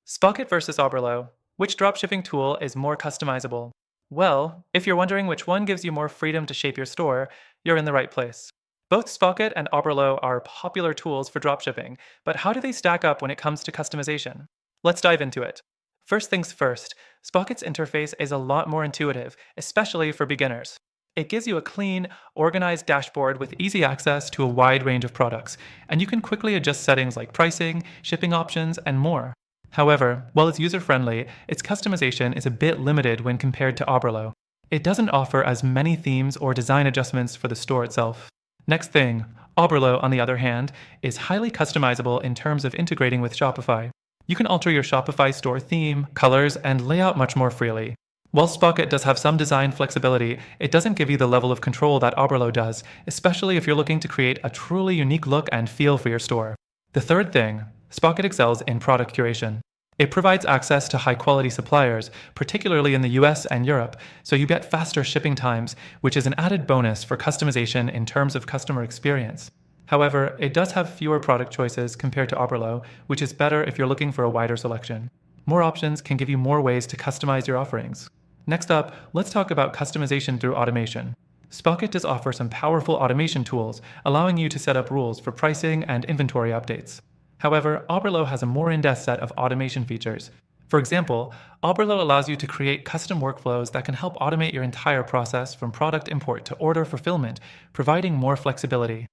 Spocket versus Oberlo. Which dropshipping tool is more customizable? Well, if you're wondering which one gives you more freedom to shape your store, you're in the right place. Both Spocket and Oberlo are popular tools for dropshipping, but how do they stack up when it comes to customization? Let's dive into it. First things first, Spocket's interface is a lot more intuitive, especially for beginners. It gives you a clean, organized dashboard with easy access to a wide range of products, and you can quickly adjust settings like pricing, shipping options, and more. However, while it's user-friendly, its customization is a bit limited when compared to Oberlo. It doesn't offer as many themes or design adjustments for the store itself. Next thing, Oberlo, on the other hand, is highly customizable in terms of integrating with Shopify. You can alter your Shopify store theme, colors, and layout much more freely. While Spocket does have some design flexibility, it doesn't give you the level of control that Oberlo does, especially if you're looking to create a truly unique look and feel for your store. The third thing, Spocket excels in product curation. It provides access to high-quality suppliers, particularly in the US and Europe, so you get faster shipping times, which is an added bonus for customization in terms of customer experience. However, it does have fewer product choices compared to Oberlo, which is better if you're looking for a wider selection. More options can give you more ways to customize your offerings. Next up, let's talk about customization through automation. Spocket does offer some powerful automation tools, allowing you to set up rules for pricing and inventory updates. However, Oberlo has a more in-depth set of automation features. For example, Oberlo allows you to create custom workflows that can help automate your entire process from product import to order fulfillment, providing more flexibility.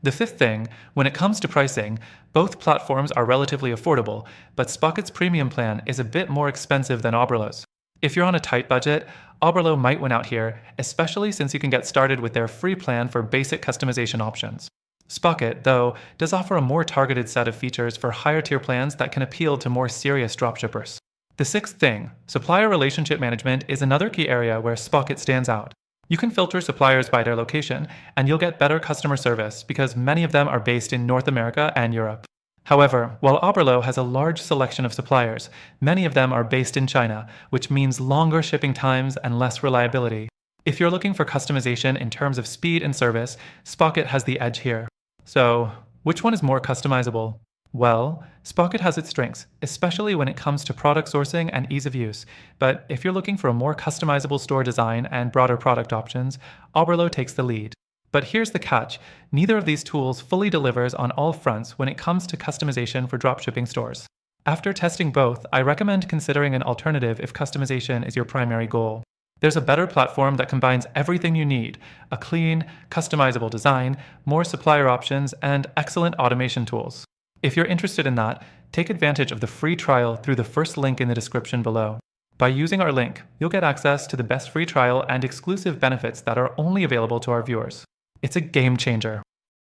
The fifth thing, when it comes to pricing, both platforms are relatively affordable, but Spocket's premium plan is a bit more expensive than Oberlo's. If you're on a tight budget, Oberlo might win out here, especially since you can get started with their free plan for basic customization options. Spocket, though, does offer a more targeted set of features for higher tier plans that can appeal to more serious dropshippers. The sixth thing, supplier relationship management, is another key area where Spocket stands out. You can filter suppliers by their location, and you'll get better customer service because many of them are based in North America and Europe. However, while Oberlo has a large selection of suppliers, many of them are based in China, which means longer shipping times and less reliability. If you're looking for customization in terms of speed and service, Spocket has the edge here. So, which one is more customizable? Well, Spocket has its strengths, especially when it comes to product sourcing and ease of use. But if you're looking for a more customizable store design and broader product options, Oberlo takes the lead. But here's the catch, neither of these tools fully delivers on all fronts when it comes to customization for dropshipping stores. After testing both, I recommend considering an alternative if customization is your primary goal. There's a better platform that combines everything you need, a clean, customizable design, more supplier options, and excellent automation tools. If you're interested in that, take advantage of the free trial through the first link in the description below. By using our link, you'll get access to the best free trial and exclusive benefits that are only available to our viewers. It's a game changer.